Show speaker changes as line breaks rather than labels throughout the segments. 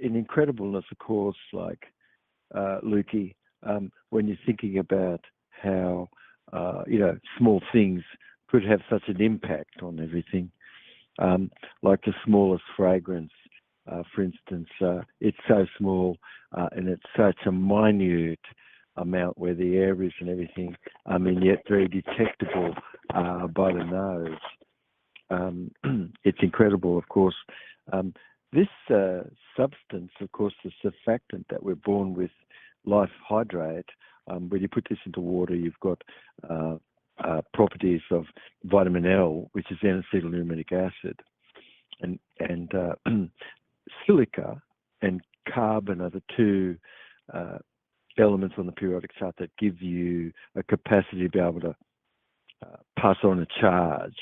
an incredibleness, of course, like Lukey, when you're thinking about how small things could have such an impact on everything, like the smallest fragrance, for instance. It's so small and it's such a minute amount where the air is and everything, yet very detectable by the nose. It's incredible, of course. This substance, of course, the surfactant that we're born with, life hydrate, when you put this into water, you've got properties of vitamin L, which is N-acetyl-numenic acid, and silica and carbon are the two elements on the periodic chart that give you a capacity to be able to pass on a charge.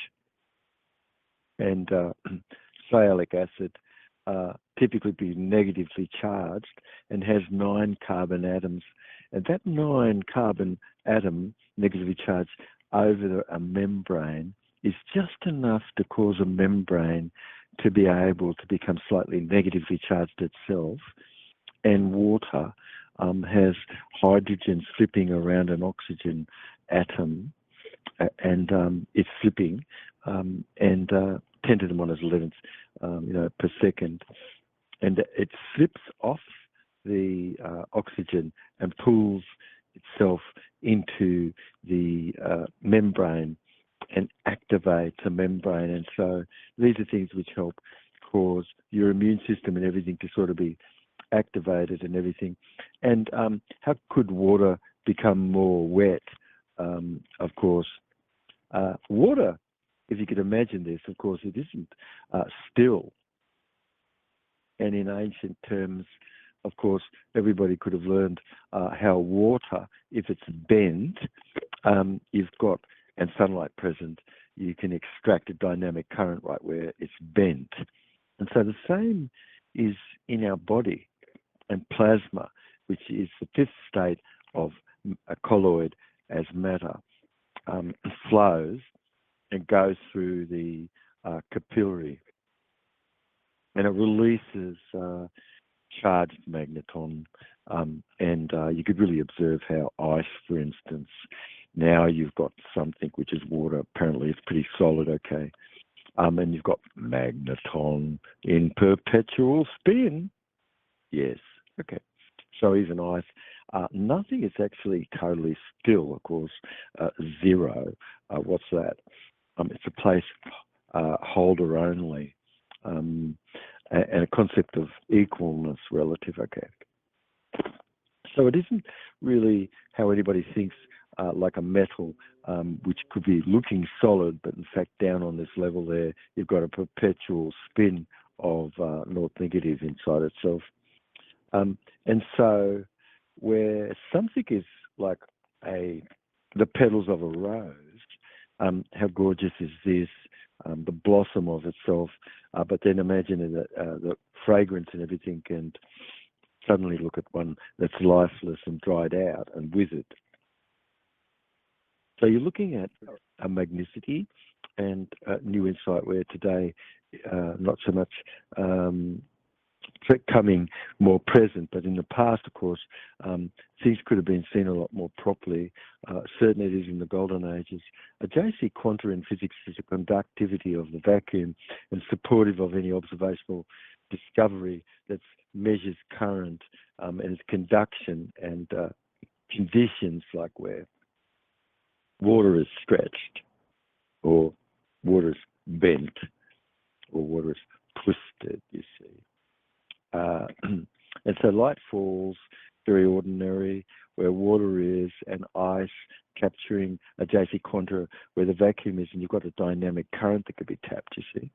And sialic acid typically be negatively charged and has 9 carbon atoms. And that 9 carbon atom, negatively charged over a membrane, is just enough to cause a membrane to be able to become slightly negatively charged itself. And water has hydrogen slipping around an oxygen atom, and it's slipping, and 10 to the minus 11th, per second, and it slips off the oxygen and pulls itself into the membrane and activates a membrane. And so these are things which help cause your immune system and everything to sort of be activated and everything. And how could water become more wet? Of course, water, if you could imagine this, of course, it isn't still. And in ancient terms, of course, everybody could have learned how water, if it's bent, you've got, and sunlight present, you can extract a dynamic current right where it's bent. And so the same is in our body. And plasma, which is the 5th state of a colloid as matter, flows and goes through the capillary, and it releases charged magneton, and you could really observe how ice, for instance, now you've got something which is water, apparently it's pretty solid, okay, and you've got magneton in perpetual spin. Yes, okay. So even ice, nothing is actually totally still, of course. Zero, what's that? It's a place holder only, and a concept of equalness relative, okay. So it isn't really how anybody thinks, like a metal, which could be looking solid, but in fact down on this level there, you've got a perpetual spin of north negative inside itself. And so where something is like the petals of a rose, how gorgeous is this, the blossom of itself, but then imagine the fragrance and everything, and suddenly look at one that's lifeless and dried out and withered. So you're looking at a magnicity and new insight where today, not so much becoming more present, but in the past, of course, things could have been seen a lot more properly. Certainly it is in the golden ages. A JC quanta in physics is a conductivity of the vacuum and supportive of any observational discovery that measures current and its conduction and conditions like where water is stretched or water is bent or water is twisted, you see. And so light falls very ordinary where water is, and ice capturing a JC quanta where the vacuum is, and you've got a dynamic current that could be tapped, you see.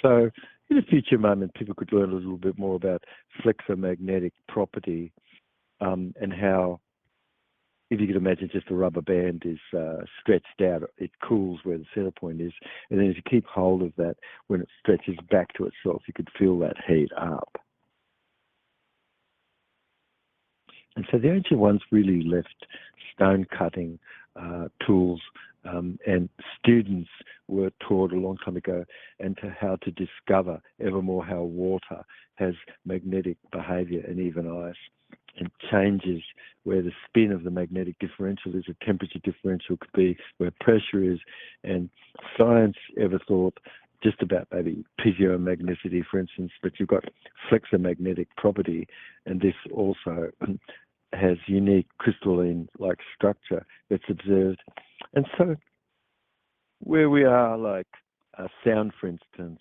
So in a future moment, people could learn a little bit more about flexomagnetic property, and how, if you could imagine just a rubber band is stretched out, it cools where the center point is. And then if you keep hold of that, when it stretches back to itself, you could feel that heat up. And so the ancient ones really left stone cutting tools and students were taught a long time ago, and to how to discover ever more how water has magnetic behavior and even ice, and changes where the spin of the magnetic differential is, a temperature differential could be where pressure is. And science ever thought just about maybe piezomagnetity, for instance, but you've got flexomagnetic property, and this also has unique crystalline-like structure that's observed. And so where we are, like sound, for instance,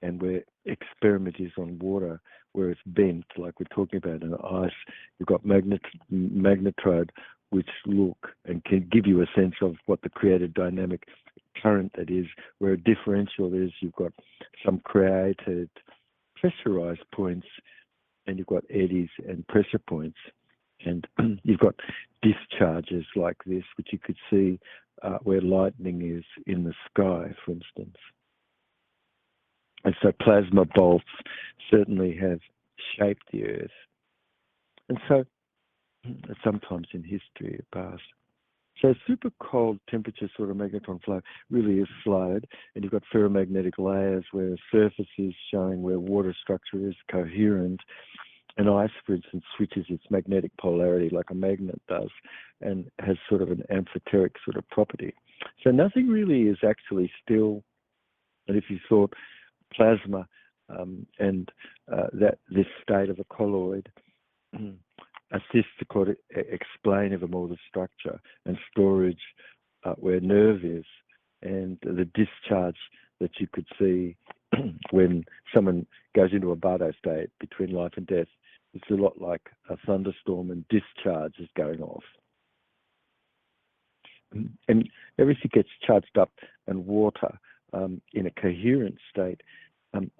and where experiment is on water, where it's bent, like we're talking about in ice, you've got magnetrode, which look and can give you a sense of what the created dynamic current that is, where a differential is, you've got some created pressurized points, and you've got eddies and pressure points. And you've got discharges like this, which you could see where lightning is in the sky, for instance. And so plasma bolts certainly have shaped the Earth. And so sometimes in history past. So super cold temperature sort of magnetron flow really is slowed, and you've got ferromagnetic layers where the surface is showing where water structure is coherent, and ice, for instance, switches its magnetic polarity like a magnet does, and has sort of an amphoteric sort of property. So nothing really is actually still. And if you thought plasma and that this state of a colloid assists to explain ever more the structure and storage where nerve is, and the discharge that you could see when someone goes into a bardo state between life and death. It's a lot like a thunderstorm, and discharge is going off. And everything gets charged up, and water in a coherent state.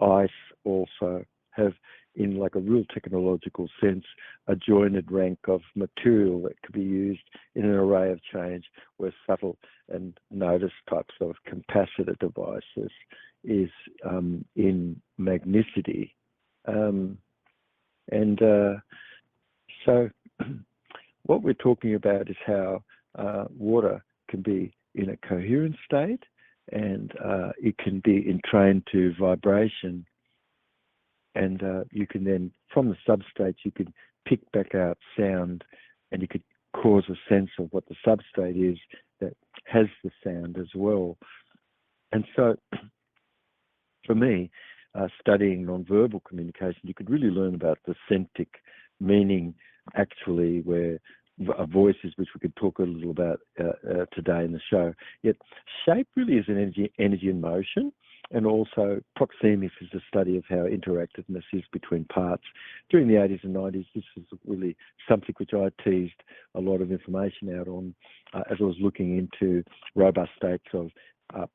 Ice also have, in like a real technological sense, a joined rank of material that could be used in an array of change, where subtle and notice types of capacitor devices is in magnicity. So what we're talking about is how water can be in a coherent state, and it can be entrained to vibration. And you can then, from the substrates, you can pick back out sound, and you could cause a sense of what the substrate is that has the sound as well. And so, for me, studying nonverbal communication, you could really learn about the centric meaning, actually, where voices, which we could talk a little about today in the show. Yet shape really is an energy in motion, and also proxemics is the study of how interactiveness is between parts. During the 80s and 90s, this was really something which I teased a lot of information out on as I was looking into robust states of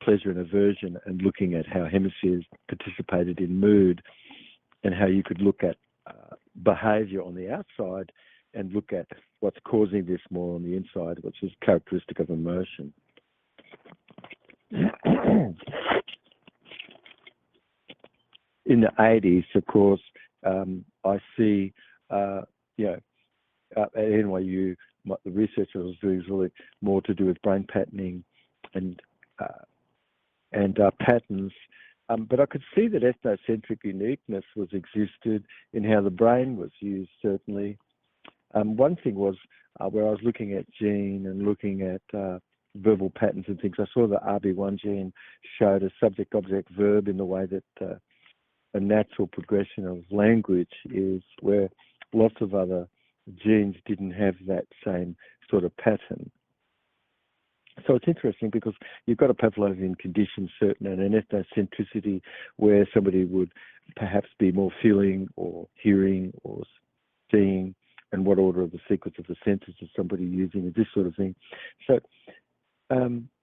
pleasure and aversion, and looking at how hemispheres participated in mood, and how you could look at behavior on the outside and look at what's causing this more on the inside, which is characteristic of emotion. In the 80s, of course, I see, at NYU, the research I was doing is really more to do with brain patterning and patterns. But I could see that ethnocentric uniqueness was existed in how the brain was used, certainly. One thing was where I was looking at gene and looking at verbal patterns and things, I saw the RB1 gene showed a subject-object-verb in the way that a natural progression of language is, where lots of other genes didn't have that same sort of pattern. So it's interesting because you've got a Pavlovian condition, certain, and an ethnocentricity where somebody would perhaps be more feeling or hearing or seeing, and what order of the sequence of the senses is somebody using, and this sort of thing. So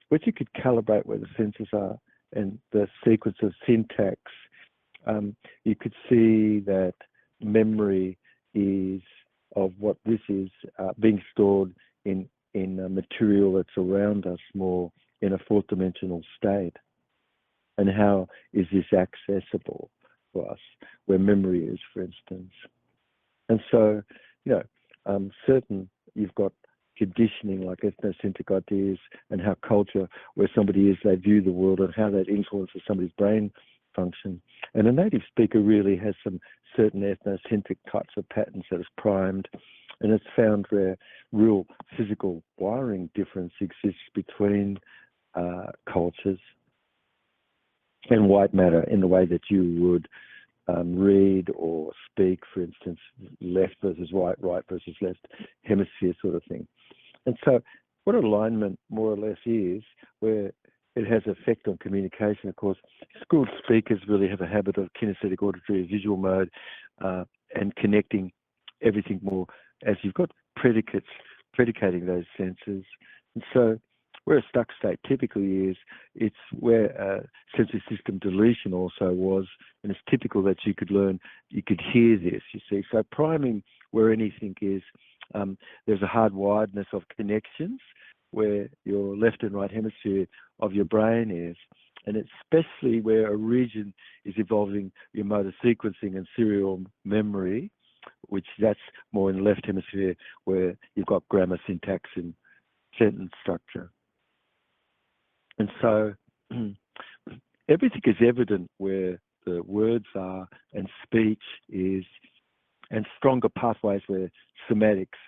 what you could calibrate where the senses are and the sequence of syntax, you could see that memory is of what this is being stored in a material that's around us more in a fourth dimensional state. And how is this accessible for us, where memory is, for instance. And so, certain, you've got conditioning, like ethnocentric ideas, and how culture, where somebody is, they view the world, and how that influences somebody's brain function. And a native speaker really has some certain ethnocentric types of patterns that is primed, and it's found where real physical wiring difference exists between cultures and white matter in the way that you would read or speak, for instance, left versus right versus left hemisphere sort of thing. And so what alignment more or less is, where it has effect on communication, of course, schooled speakers really have a habit of kinesthetic, auditory, visual mode, and connecting everything more as you've got predicates predicating those senses. And so where a stuck state typically is, it's where sensory system deletion also was, and it's typical that you could learn, you could hear this, you see. So priming where anything is, there's a hardwiredness of connections where your left and right hemisphere of your brain is, and especially where a region is evolving your motor sequencing and serial memory, which that's more in the left hemisphere where you've got grammar, syntax, and sentence structure. And so everything is evident where the words are and speech is, and stronger pathways where somatics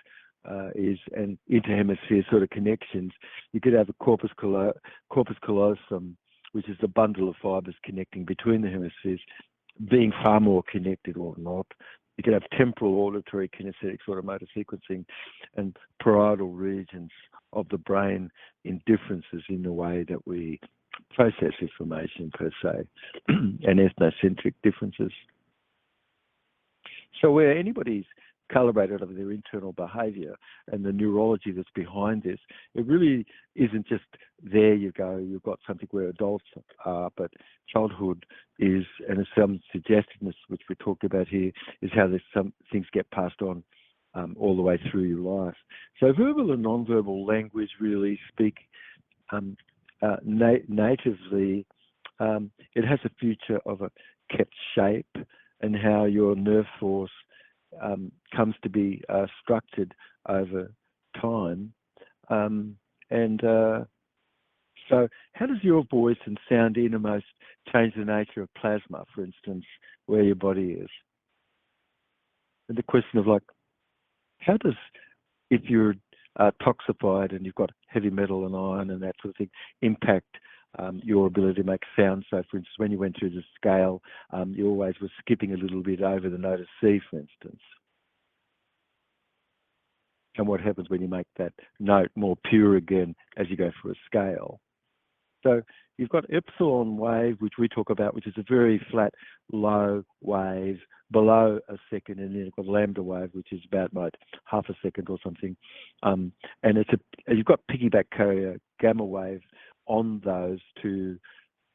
is, and interhemisphere sort of connections. You could have a corpus callosum, which is a bundle of fibers connecting between the hemispheres, being far more connected or not. You could have temporal, auditory, kinesthetic sort of motor sequencing, and parietal regions of the brain in differences in the way that we process information per se, and ethnocentric differences. So where anybody's calibrated over their internal behaviour and the neurology that's behind this, it really isn't just there you go, you've got something where adults are, but childhood is, and there's some suggestiveness, which we talked about here, is how there's some things get passed on all the way through your life. So verbal and non-verbal language really speak natively. It has a future of a kept shape, and how your nerve force comes to be structured over time. So how does your voice and sound innermost change the nature of plasma, for instance, where your body is? And the question of, like, how does, if you're toxified and you've got heavy metal and iron and that sort of thing, impact your ability to make sound? So, for instance, when you went through the scale, you always were skipping a little bit over the note of C, for instance. And what happens when you make that note more pure again as you go through a scale? So you've got epsilon wave, which we talk about, which is a very flat, low wave below a second, and then you've got lambda wave, which is about like half a second or something. And you've got piggyback carrier gamma wave on those two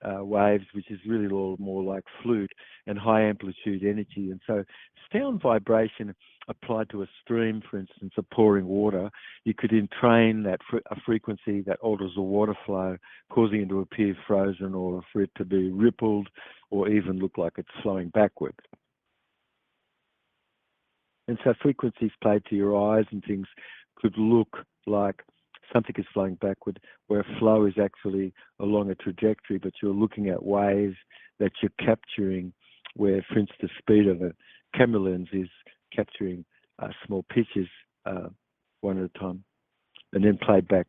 waves, which is really more like flute and high amplitude energy. And so sound vibration applied to a stream, for instance, of pouring water, you could entrain that a frequency that alters the water flow, causing it to appear frozen, or for it to be rippled, or even look like it's flowing backward. And so frequencies played to your eyes and things could look like something is flowing backward, where flow is actually along a trajectory, but you're looking at waves that you're capturing, where, for instance, the speed of a camera lens is capturing small pitches one at a time, and then played back.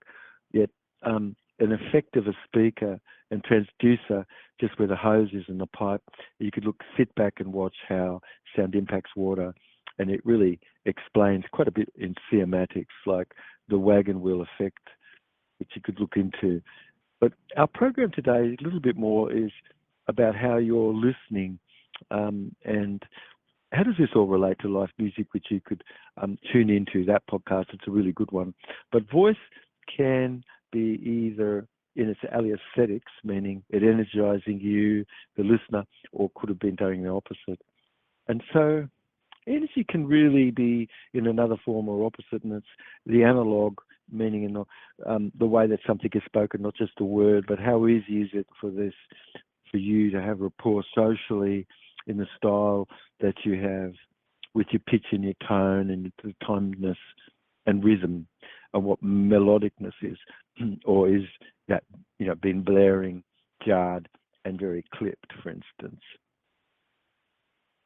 Yet an effect of a speaker and transducer, just where the hose is in the pipe, you could sit back and watch how sound impacts water, and it really explains quite a bit in cymatics, like the wagon wheel effect, which you could look into. But our program today, a little bit more, is about how you're listening, and how does this all relate to life music, which you could tune into that podcast. It's a really good one. But voice can be either in its alliesthetics, meaning it energizing you, the listener, or could have been doing the opposite. And so energy can really be in another form or opposite, and it's the analog, meaning in the way that something is spoken, not just a word, but how easy is it for you to have rapport socially in the style that you have, with your pitch and your tone and the timeless and rhythm. and what melodicness is, or is that, been blaring, jarred, and very clipped, for instance.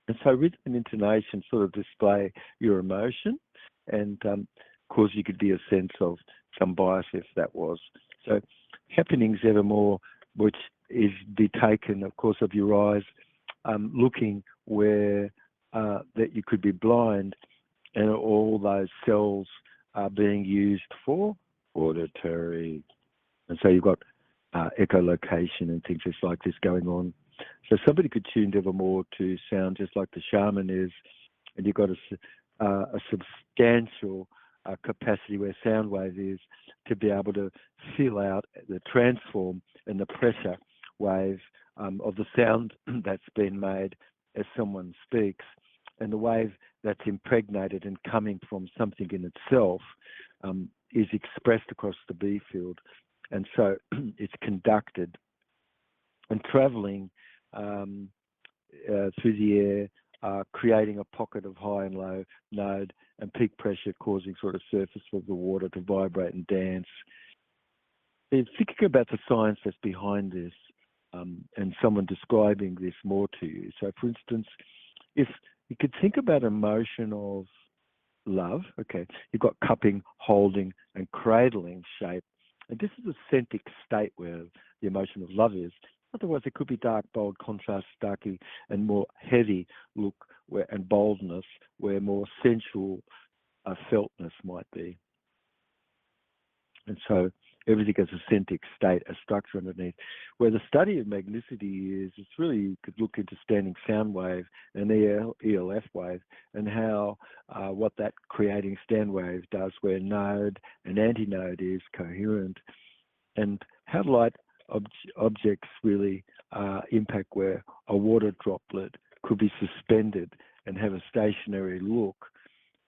And so rhythm and intonation sort of display your emotion, and of course you could be a sense of some bias if that was. So happenings evermore, which is be taken, of course, of your eyes, looking where that you could be blind, and all those cells are being used for auditory. And so you've got echolocation and things just like this going on. So somebody could tune evermore to sound just like the shaman is, and you've got a substantial capacity where sound wave is to be able to feel out the transform and the pressure wave of the sound that's been made as someone speaks, and the wave that's impregnated and coming from something in itself is expressed across the B field. And so it's conducted and traveling through the air, creating a pocket of high and low node and peak pressure, causing sort of surface of the water to vibrate and dance. Thinking about the science that's behind this, and someone describing this more to you. So, for instance, if you could think about emotion of love, okay, you've got cupping, holding, and cradling shape. And this is a centric state where the emotion of love is. Otherwise, it could be dark, bold, contrast, darky, and more heavy look, and boldness, where more sensual feltness might be. And so everything has a centric state, a structure underneath. Where the study of magnicity is, it's really, you could look into standing sound wave and ELF wave, and how what that creating stand wave does, where node and antinode is coherent, and how light objects really impact, where a water droplet could be suspended and have a stationary look.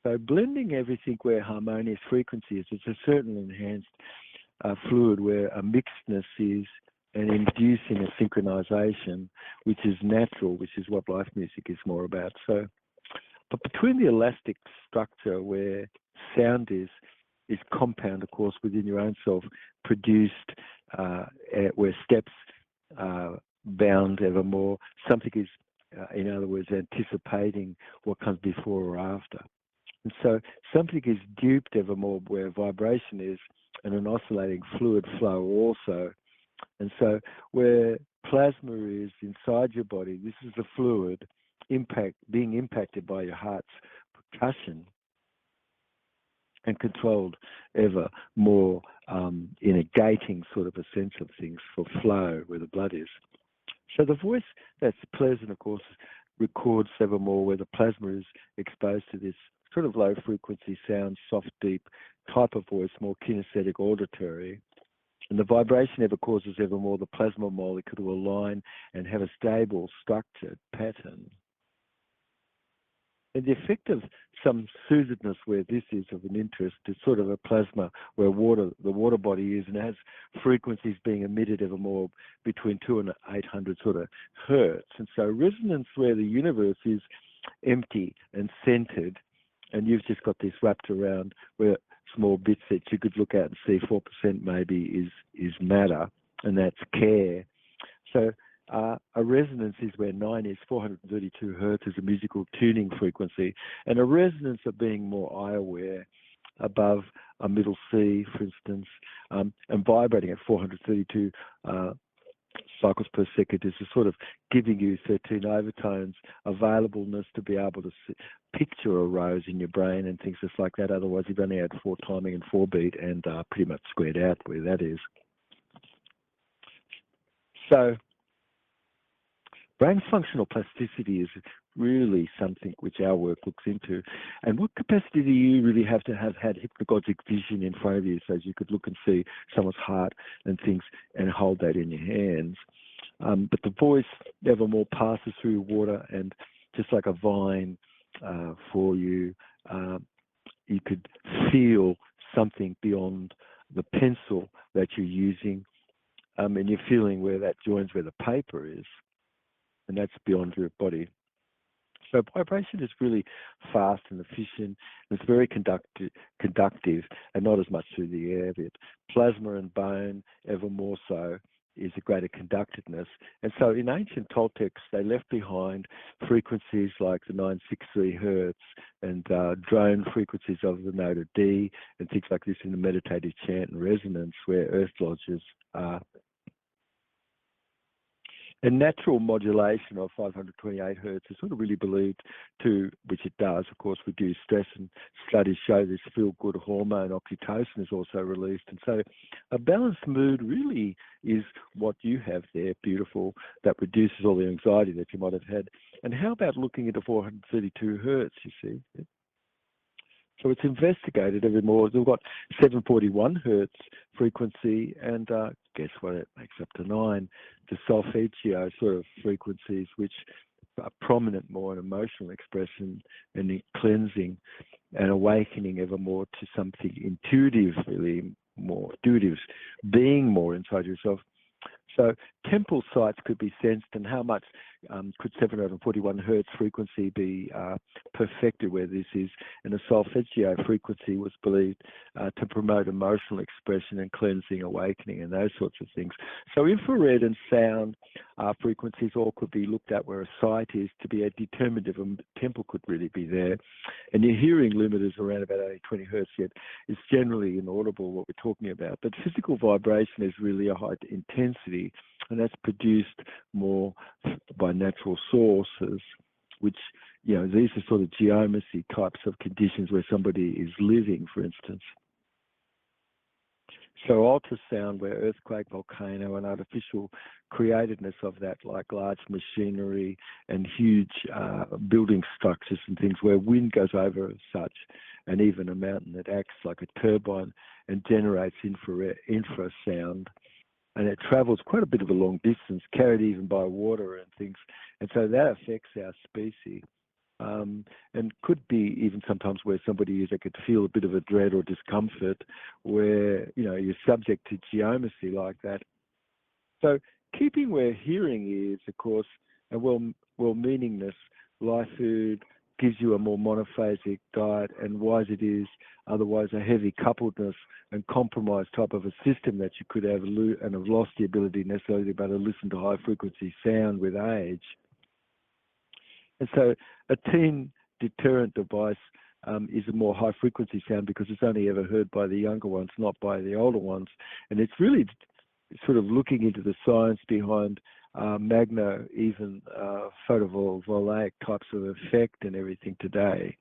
So blending everything where harmonious frequency is, it's a certain enhanced fluid where a mixedness is, and inducing a synchronization, which is natural, which is what life music is more about. So, but between the elastic structure where sound is compound, of course, within your own self, produced where steps bound evermore, something is, in other words, anticipating what comes before or after. And so something is duped evermore where vibration is, and an oscillating fluid flow also. And so where plasma is inside your body, this is the fluid being impacted by your heart's percussion and controlled ever more in a gating sort of a sense of things for flow where the blood is. So the voice that's pleasant, of course, records evermore where the plasma is exposed to this sort of low frequency sound, soft, deep type of voice, more kinesthetic, auditory. And the vibration ever causes evermore the plasma molecule to align and have a stable, structured pattern. And the effect of some soothedness where this is of an interest is sort of a plasma where the water body is, and has frequencies being emitted evermore between 200 and 800 sort of hertz. And so resonance where the universe is empty and centered, and you've just got this wrapped around where small bits that you could look at and see 4% maybe is matter, and that's care. So a resonance is where 9 is 432 hertz is a musical tuning frequency, and a resonance of being more eye-aware above a middle C, for instance, and vibrating at 432 cycles per second is a sort of giving you 13 overtones, availableness to be able to picture a rose in your brain and things just like that. Otherwise, you've only had 4 timing and 4 beat, and pretty much squared out where that is. So brain functional plasticity is really something which our work looks into. And what capacity do you really have to have had hypnagogic vision in front of you so you could look and see someone's heart and things and hold that in your hands? But the voice evermore passes through water, and just like a vine for you, you could feel something beyond the pencil that you're using, and you're feeling where that joins where the paper is, and that's beyond your body. So vibration is really fast and efficient. And it's very conductive and not as much through the air. But plasma and bone, ever more so, is a greater conductiveness. And so in ancient Toltecs, they left behind frequencies like the 963 hertz and drone frequencies of the note of D and things like this in the meditative chant and resonance where earth lodges are. And natural modulation of 528 hertz is sort of really believed to, which it does, of course, reduce stress, and studies show this feel-good hormone oxytocin is also released. And so a balanced mood really is what you have there, beautiful, that reduces all the anxiety that you might have had. And how about looking into 432 hertz, you see? So it's investigated every more. We've got 741 hertz frequency, and guess what? It makes up to 9. The solfeggio sort of frequencies, which are prominent more in emotional expression and in cleansing and awakening ever more to something intuitive, really more intuitive, being more inside yourself. So temple sites could be sensed, and how much could 741 hertz frequency be perfected where this is? And the solfeggio frequency was believed to promote emotional expression and cleansing, awakening, and those sorts of things. So infrared and sound frequencies all could be looked at where a site is to be a determinative. A temple could really be there. And your hearing limit is around about only 20 hertz yet. It's generally inaudible what we're talking about. But physical vibration is really a high intensity, and that's produced more by natural sources, which, you know, these are sort of geometry types of conditions where somebody is living, for instance. So ultrasound, where earthquake, volcano, and artificial createdness of that, like large machinery and huge building structures and things where wind goes over as such, and even a mountain that acts like a turbine and generates infrasound. And it travels quite a bit of a long distance, carried even by water and things. And so that affects our species. And could be even sometimes where somebody is, they could feel a bit of a dread or discomfort where, you know, you're subject to geometry like that. So keeping where hearing is, of course, and well-meaningness, life food gives you a more monophasic diet, and wise it is, otherwise a heavy coupledness and compromised type of a system that you could have and have lost the ability necessarily to be able to listen to high-frequency sound with age. And so a teen deterrent device is a more high-frequency sound because it's only ever heard by the younger ones, not by the older ones. And it's really sort of looking into the science behind even photovoltaic types of effect and everything today.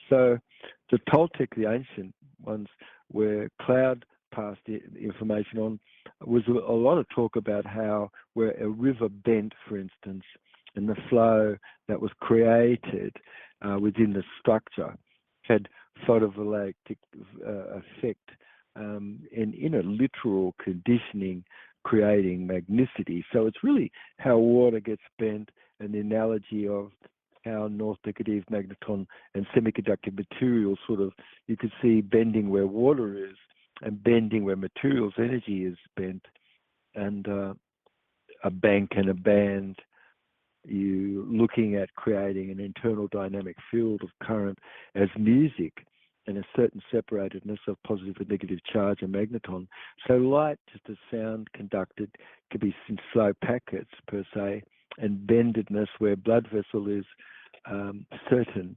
So the Toltec, the ancient ones, where cloud passed the information on, was a lot of talk about how where a river bent, for instance, and the flow that was created within the structure had photovoltaic effect and in a literal conditioning, creating magnicity. So it's really how water gets bent, and the analogy of how north negative magneton and semiconductor materials sort of, you could see bending where water is and bending where materials energy is bent, and a bank and a band. You looking at creating an internal dynamic field of current as music and a certain separatedness of positive and negative charge and magneton. So light, just as sound conducted, could be in slow packets per se, and bendedness where blood vessel is certain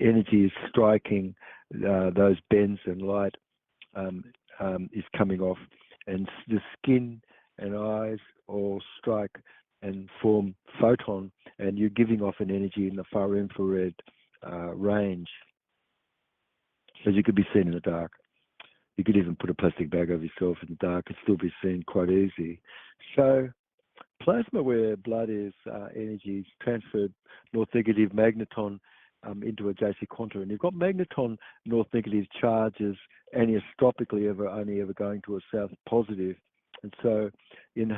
energy is striking those bends, and light is coming off, and the skin and eyes all strike and form photon, and you're giving off an energy in the far infrared range. So you could be seen in the dark. You could even put a plastic bag over yourself in the dark and still be seen quite easy. So plasma, where blood is energy, is transferred north negative magneton into a JC quanta, and you've got magneton north negative charges aniostropically only ever going to a south positive. And so in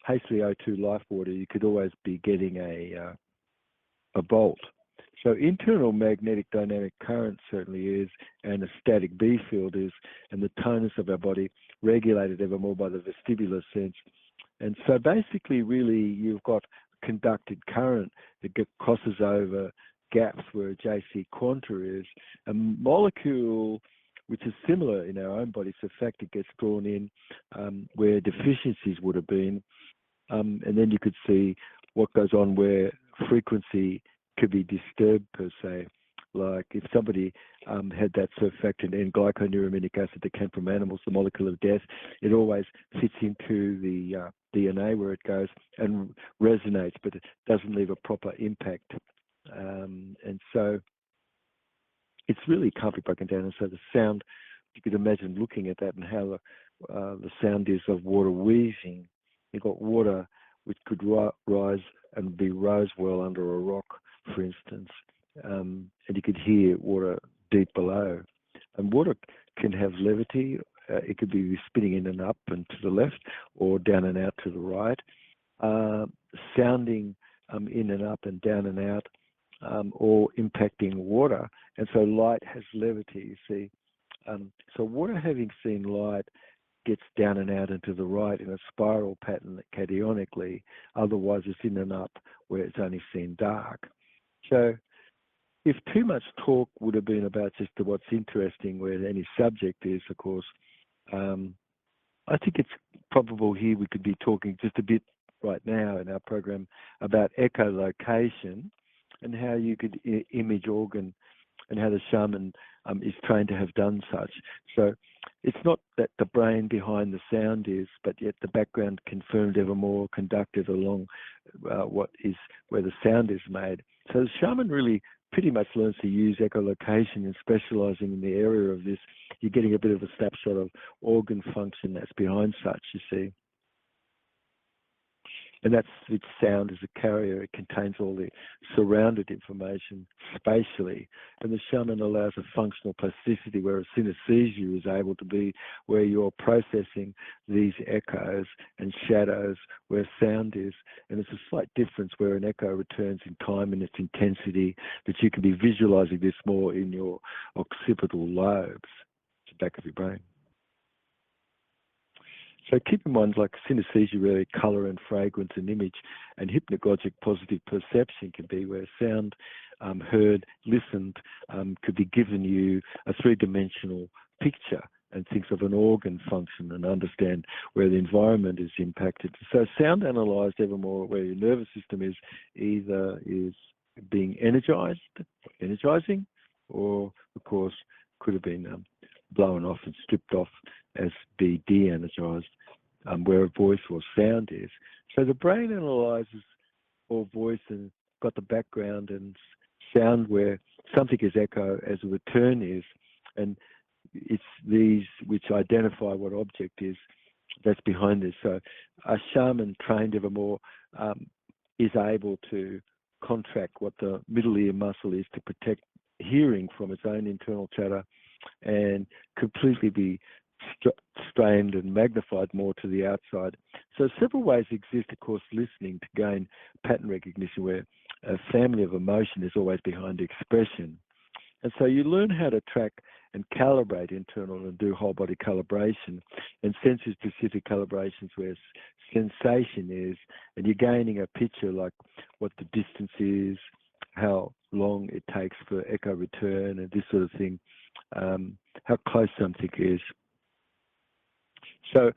H3O2 life water, you could always be getting a bolt. So internal magnetic dynamic current certainly is, and a static B field is, and the tonus of our body regulated ever more by the vestibular sense. And so basically, really, you've got conducted current that crosses over gaps where a JC quanta is. A molecule which is similar in our own body, so factor gets drawn in where deficiencies would have been, and then you could see what goes on where frequency could be disturbed per se. Like if somebody had that surfactant and glyconeurominic acid that came from animals, the molecule of death, it always fits into the DNA where it goes and resonates, but it doesn't leave a proper impact. And so it's really can't be broken down. And so the sound, you could imagine looking at that and how the sound is of water wheezing. You've got water which could rise and be Rosewell under a rock, for instance, and you could hear water deep below. And water can have levity. It could be spinning in and up and to the left, or down and out to the right, sounding in and up and down and out, or impacting water. And so light has levity, you see. So water, having seen light, gets down and out and to the right in a spiral pattern cationically. Otherwise, it's in and up where it's only seen dark. So if too much talk would have been about just what's interesting where any subject is, of course, I think it's probable here we could be talking just a bit right now in our program about echolocation and how you could image organ and how the shaman is trained to have done such. So it's not that the brain behind the sound is, but yet the background confirmed ever more conducted along what is where the sound is made. So the shaman really pretty much learns to use echolocation and specializing in the area of this. You're getting a bit of a snapshot of organ function that's behind such, you see. And that's its sound as a carrier. It contains all the surrounded information spatially. And the shaman allows a functional plasticity where a synesthesia is able to be where you're processing these echoes and shadows where sound is. And it's a slight difference where an echo returns in time and its intensity, that you can be visualizing this more in your occipital lobes, the back of your brain. So keep in mind, like synesthesia, really colour and fragrance and image, and hypnagogic positive perception can be where sound heard, listened, could be given you a three-dimensional picture and thinks of an organ function and understand where the environment is impacted. So sound analysed ever more where your nervous system is either is being energising, or of course could have been blown off and stripped off as be de-energised, where a voice or sound is. So the brain analyses all voice and got the background and sound where something is echo as a return is, and it's these which identify what object is that's behind this. So a shaman trained ever more is able to contract what the middle ear muscle is to protect hearing from its own internal chatter, and completely be strained and magnified more to the outside. So several ways exist, of course, listening to gain pattern recognition, where a family of emotion is always behind expression. And so you learn how to track and calibrate internal and do whole body calibration and sensory specific calibrations where sensation is, and you're gaining a picture like what the distance is, how long it takes for echo return and this sort of thing, how close something is. So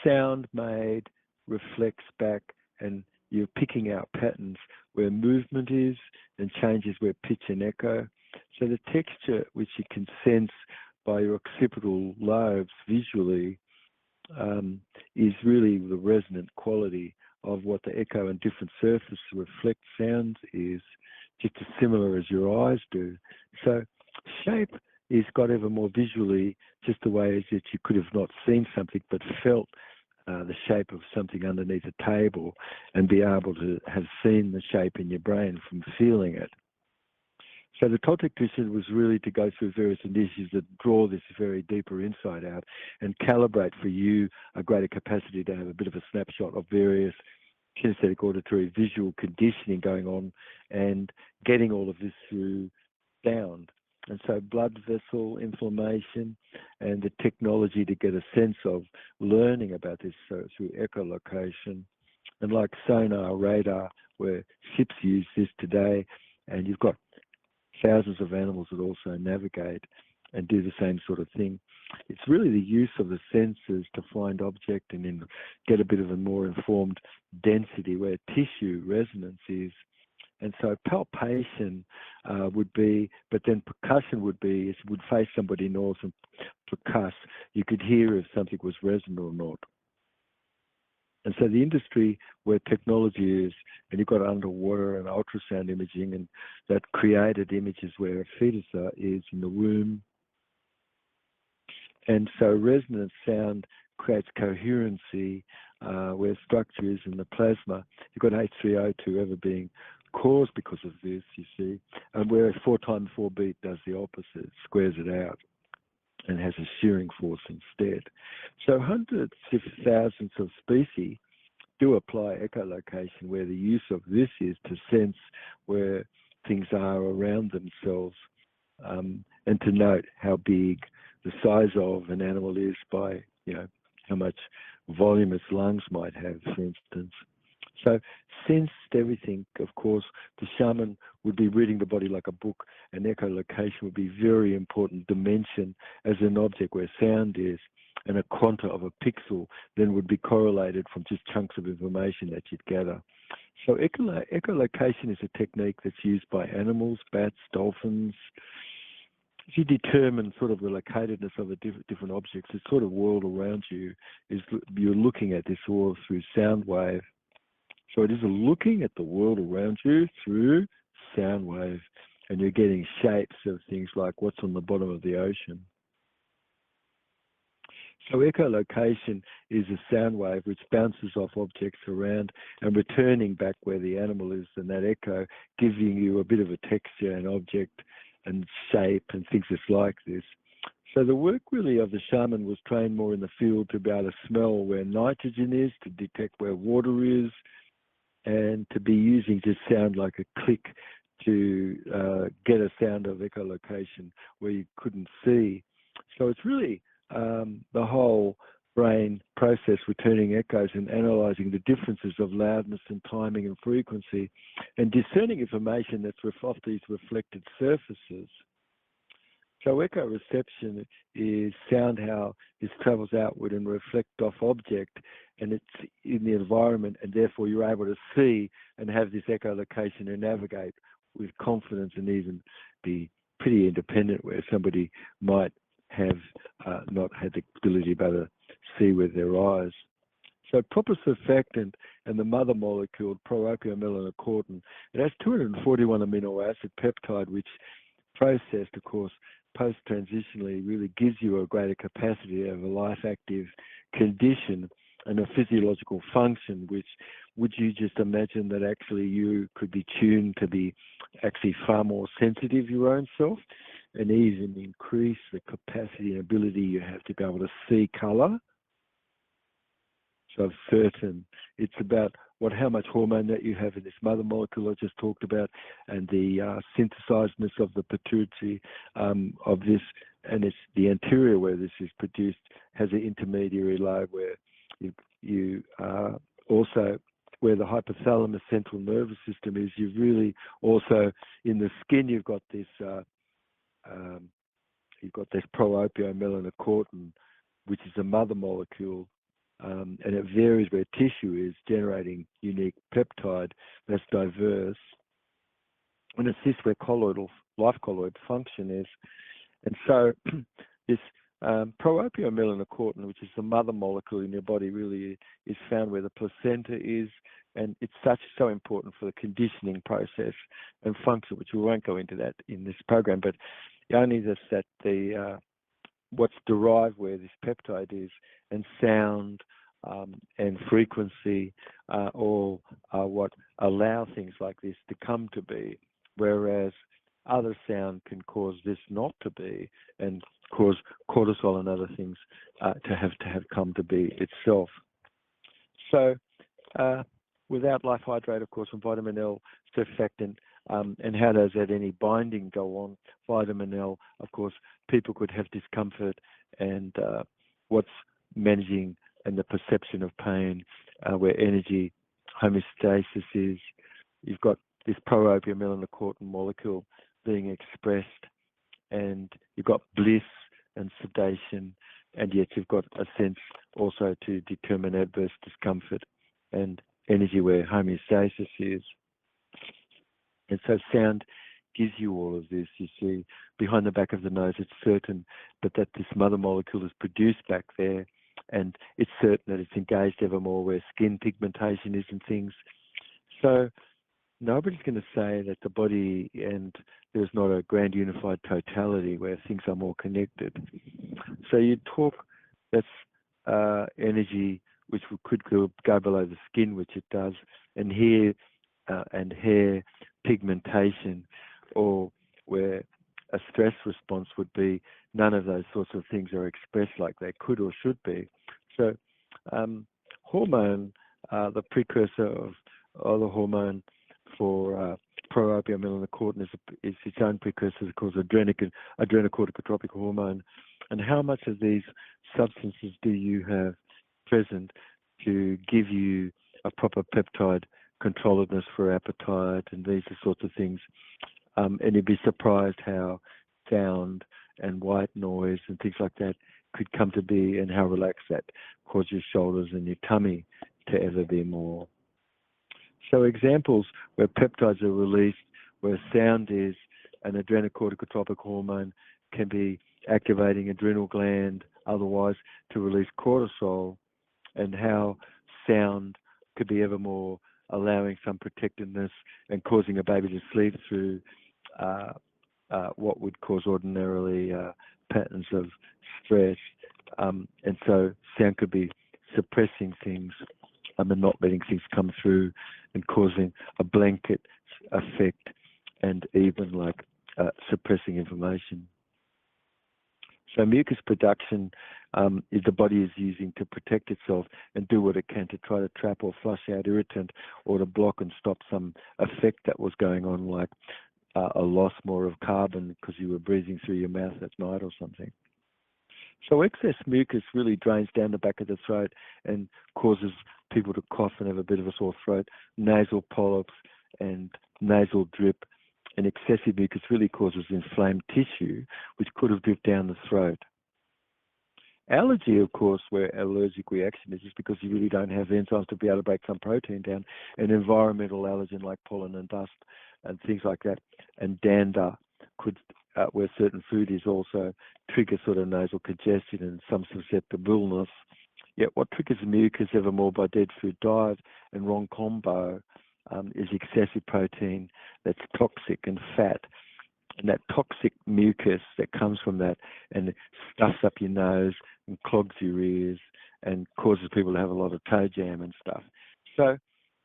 sound made reflects back, and you're picking out patterns where movement is and changes where pitch and echo. So the texture which you can sense by your occipital lobes visually is really the resonant quality of what the echo and different surfaces reflect sounds is, just as similar as your eyes do. So shape is got ever more visually, just the way as that you could have not seen something but felt the shape of something underneath a table and be able to have seen the shape in your brain from feeling it. So the Toltec tradition was really to go through various initiatives that draw this very deeper insight out and calibrate for you a greater capacity to have a bit of a snapshot of various kinesthetic, auditory, visual conditioning going on, and getting all of this through sound. And so blood vessel inflammation and the technology to get a sense of learning about this through echolocation, and like sonar, radar, where ships use this today, and you've got thousands of animals that also navigate and do the same sort of thing. It's really the use of the senses to find object and then get a bit of a more informed density where tissue resonance is. And so palpation would be, but then percussion would be, it would face somebody north and percuss. You could hear if something was resonant or not. And so the industry where technology is, and you've got underwater and ultrasound imaging, and that created images where a fetus is in the womb. And so resonant sound creates coherency where structure is in the plasma. You've got H3O2 ever being caused because of this, you see, and where 4 times 4 beat does the opposite, squares it out and has a shearing force instead. So hundreds, if thousands of species do apply echolocation, where the use of this is to sense where things are around themselves, and to note how big the size of an animal is by, you know, how much volume its lungs might have, for instance. So sensed everything, of course, the shaman would be reading the body like a book, and echolocation would be a very important dimension as an object where sound is, and a quanta of a pixel then would be correlated from just chunks of information that you'd gather. So echolocation is a technique that's used by animals, bats, dolphins. If you determine sort of the locatedness of a different objects, the sort of world around you is, you're looking at this all through sound wave. So it is looking at the world around you through sound wave, and you're getting shapes of things like what's on the bottom of the ocean. So echolocation is a sound wave which bounces off objects around and returning back where the animal is, and that echo giving you a bit of a texture and object and shape and things that's like this. So the work really of the shaman was trained more in the field to be able to smell where nitrogen is, to detect where water is, and to be using just sound like a click to get a sound of echolocation where you couldn't see. So it's really the whole brain process returning echoes and analysing the differences of loudness and timing and frequency, and discerning information that's off these reflected surfaces. So echo reception is sound, how this travels outward and reflect off object, and it's in the environment, and therefore you're able to see and have this echolocation and navigate with confidence and even be pretty independent, where somebody might have not had the ability to be able to see with their eyes. So proper surfactant and the mother molecule, pro-opiomelanocortin, it has 241 amino acid peptide, which processed, of course, post-transitionally really gives you a greater capacity of a life-active condition and a physiological function, which would you just imagine that actually you could be tuned to be actually far more sensitive your own self, and even increase the capacity and ability you have to be able to see colour. So certain, it's about how much hormone that you have in this mother molecule I just talked about, and the synthesizedness of the pituitary of this, and it's the anterior where this is produced has an intermediary lobe where you also where the hypothalamus central nervous system is. You've really also in the skin you've got this pro-opiomelanocortin, which is a mother molecule. And it varies where tissue is generating unique peptide that's diverse, and assists where life colloid function is. And so this pro-opiomelanocortin, which is the mother molecule in your body, really is found where the placenta is, and it's so important for the conditioning process and function, which we won't go into that in this program, but only just that the what's derived where this peptide is, and sound and frequency all are what allow things like this to come to be, whereas other sound can cause this not to be and cause cortisol and other things to have come to be itself. So without life hydrate, of course, and vitamin L surfactant, and how does that any binding go on? Vitamin L, of course, people could have discomfort, and what's managing and the perception of pain, where energy homeostasis is, you've got this pro-opium melanocortin molecule being expressed, and you've got bliss and sedation, and yet you've got a sense also to determine adverse discomfort and energy where homeostasis is. And so sound gives you all of this. You see, behind the back of the nose, it's certain, but that this mother molecule is produced back there, and it's certain that it's engaged ever more where skin pigmentation is and things. So nobody's going to say that the body and there's not a grand unified totality where things are more connected. So you talk, that's energy which could go below the skin, which it does, and hair pigmentation, or where a stress response would be, none of those sorts of things are expressed like they could or should be. So hormone, the precursor of the hormone for pro-opium melanocortin is its own precursor. It's called adrenocorticotropic hormone. And how much of these substances do you have present to give you a proper peptide controlledness for appetite and these sorts of things? And you'd be surprised how sound and white noise and things like that could come to be, and how relaxed that causes your shoulders and your tummy to ever be more. So examples where peptides are released, where sound is an adrenocorticotropic hormone, can be activating adrenal gland otherwise to release cortisol, and how sound could be ever more allowing some protectiveness and causing a baby to sleep through what would cause ordinarily patterns of stress. And so sound could be suppressing things and not letting things come through and causing a blanket effect and even like suppressing information. So mucus production is the body is using to protect itself and do what it can to try to trap or flush out irritant or to block and stop some effect that was going on, like a loss more of carbon because you were breathing through your mouth at night or something. So excess mucus really drains down the back of the throat and causes people to cough and have a bit of a sore throat, nasal polyps and nasal drip. And excessive mucus really causes inflamed tissue, which could have dripped down the throat. Allergy, of course, where allergic reaction is just because you really don't have enzymes to be able to break some protein down. An environmental allergen like pollen and dust and things like that, and dander could, where certain food is also trigger sort of nasal congestion and some susceptibleness. Yet what triggers mucus ever more by dead food diet and wrong combo is excessive protein that's toxic and fat. And that toxic mucus that comes from that and it stuffs up your nose and clogs your ears and causes people to have a lot of toe jam and stuff. So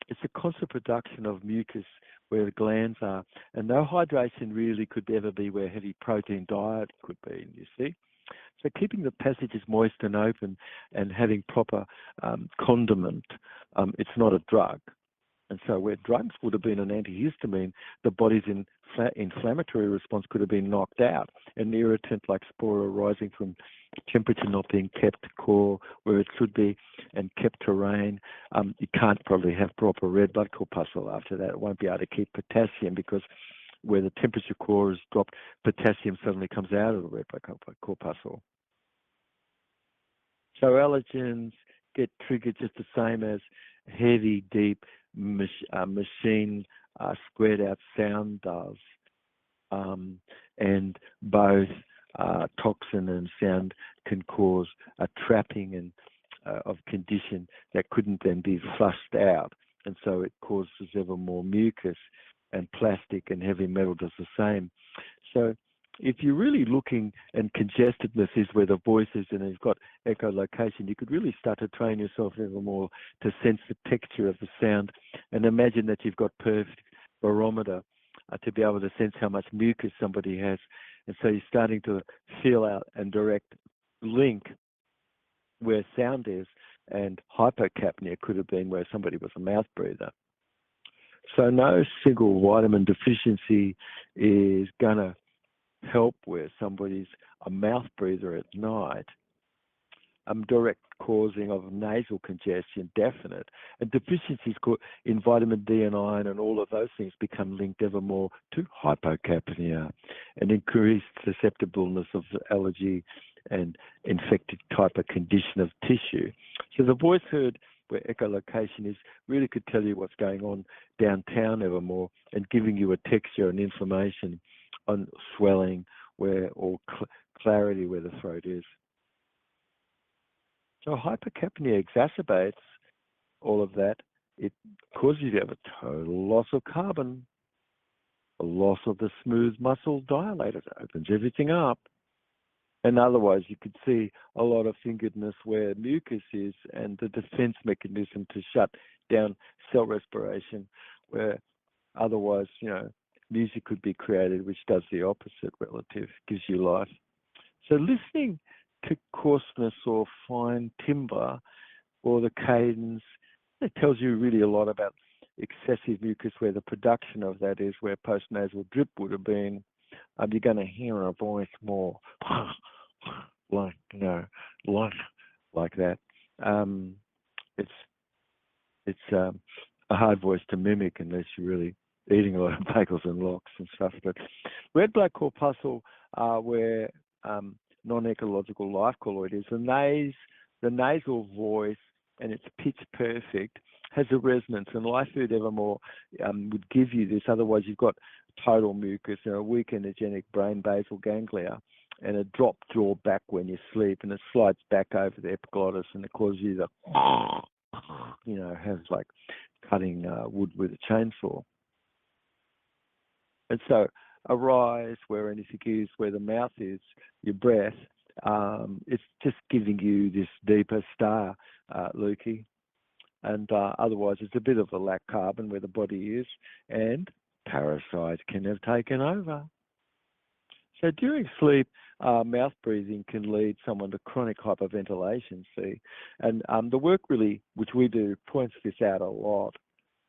it's a constant production of mucus where the glands are. And no hydration really could ever be where heavy protein diet could be, you see. So keeping the passages moist and open and having proper condiment, it's not a drug. And so where drugs would have been an antihistamine, the body's inflammatory response could have been knocked out. An irritant like spora arising from temperature not being kept core where it should be and kept terrain, you can't probably have proper red blood corpuscle after that. It won't be able to keep potassium because where the temperature core is dropped, potassium suddenly comes out of the red blood corpuscle. So allergens get triggered just the same as heavy, deep machine squared out sound does. And both toxin and sound can cause a trapping and of condition that couldn't then be flushed out. And so it causes ever more mucus, and plastic and heavy metal does the same. So if you're really looking, and congestedness is where the voice is, and you've got echolocation, you could really start to train yourself ever more to sense the texture of the sound, and imagine that you've got perfect barometer to be able to sense how much mucus somebody has. And so you're starting to feel out and direct link where sound is, and hypocapnia could have been where somebody was a mouth breather. So no single vitamin deficiency is going to help where somebody's a mouth breather at night. direct causing of nasal congestion, definite. And deficiencies in vitamin D and iron and all of those things become linked ever more to hypocapnia and increased susceptibleness of allergy and infected type of condition of tissue. So the voice heard where echolocation is really could tell you what's going on downtown evermore and giving you a texture and information on swelling or clarity where the throat is. So hypercapnia exacerbates all of that. It causes you to have a total loss of carbon, a loss of the smooth muscle dilator. It opens everything up. And otherwise, you could see a lot of fingeredness where mucus is and the defense mechanism to shut down cell respiration, where otherwise, music could be created, which does the opposite relative, gives you life. So listening to coarseness or fine timbre or the cadence, it tells you really a lot about excessive mucus, where the production of that is, where postnasal drip would have been. You're going to hear a voice more like that. It's a hard voice to mimic unless you're really eating a lot of bagels and lox and stuff. But red blood corpuscle are where non-ecological life colloid is. The nasal voice, and it's pitch perfect, has a resonance, and Life Food Evermore would give you this. Otherwise, you've got total mucus and a weak energetic brain basal ganglia and a drop jaw back when you sleep, and it slides back over the epiglottis, and it causes you to, have like cutting wood with a chainsaw. And so a rise where anything is, where the mouth is, your breath, it's just giving you this deeper star, Lukey. And otherwise, it's a bit of a lack carbon where the body is, and parasites can have taken over. So during sleep, mouth breathing can lead someone to chronic hyperventilation, see? And the work really, which we do, points this out a lot.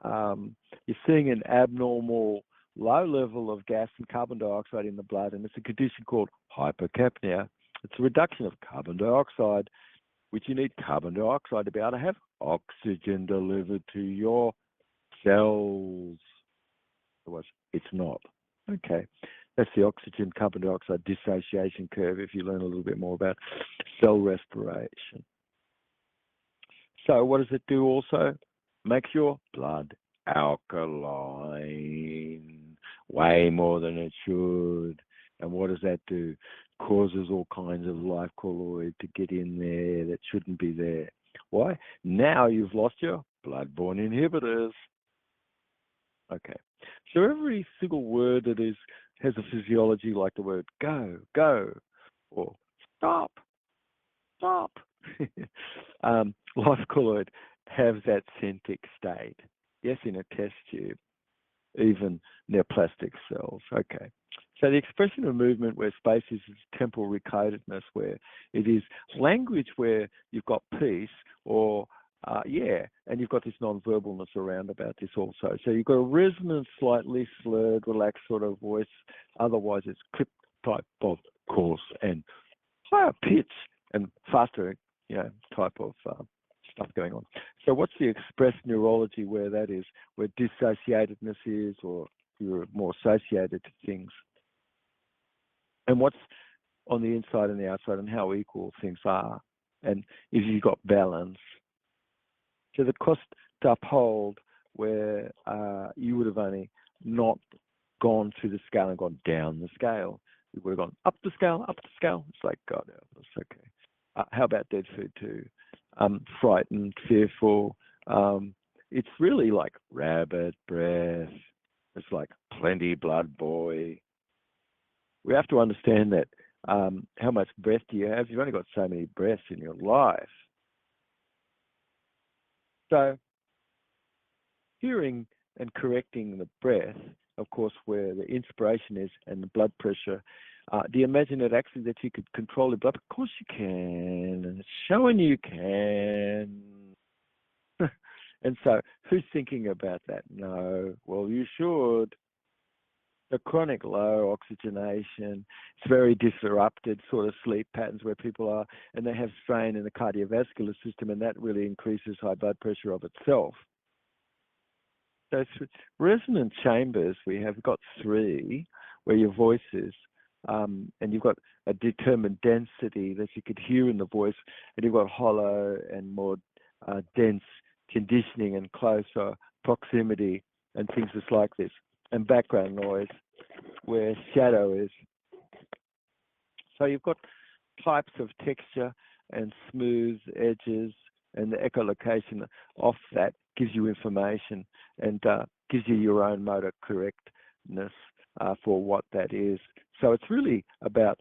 You're seeing an abnormal low level of gas and carbon dioxide in the blood, and it's a condition called hypercapnia. It's a reduction of carbon dioxide, which you need carbon dioxide to be able to have oxygen delivered to your cells. Otherwise, it's not. Okay, that's the oxygen carbon dioxide dissociation curve if you learn a little bit more about cell respiration. So what does it do also? Makes your blood alkaline, way more than it should. And what does that do? Causes all kinds of life colloid to get in there that shouldn't be there. Why? Now you've lost your blood-borne inhibitors. Okay. So every single word that has a physiology like the word go, go, or stop, stop. Life colloid have that centric state. Yes, in a test tube, even neoplastic cells. Okay. So the expression of movement where space is temporal recodedness, where it is language where you've got peace or and you've got this non-verbalness around about this also. So you've got a resonant, slightly slurred, relaxed sort of voice. Otherwise, it's clip type of coarse and higher pitch and faster, type of stuff going on. So what's the expressed neurology where that is, where dissociatedness is, or you're more associated to things? And what's on the inside and the outside, and how equal things are, and if you've got balance. So the cost to uphold where you would have only not gone through the scale and gone down the scale. You would have gone up the scale, up the scale. It's like, God, that's okay. How about dead food too? Frightened, fearful. It's really like rabbit breath. It's like plenty blood boy. We have to understand that how much breath do you have? You've only got so many breaths in your life. So hearing and correcting the breath, of course, where the inspiration is and the blood pressure, do you imagine that actually that you could control the blood? Of course you can, and it's showing you can. And so who's thinking about that? No. Well, you should. The chronic low oxygenation, it's very disrupted sort of sleep patterns where people are, and they have strain in the cardiovascular system, and that really increases high blood pressure of itself. So resonant chambers, we have got 3 where your voice is, and you've got a determined density that you could hear in the voice, and you've got hollow and more dense conditioning and closer proximity and things just like this, and background noise where shadow is. So you've got types of texture and smooth edges, and the echolocation off that gives you information and gives you your own motor correctness for what that is. So it's really about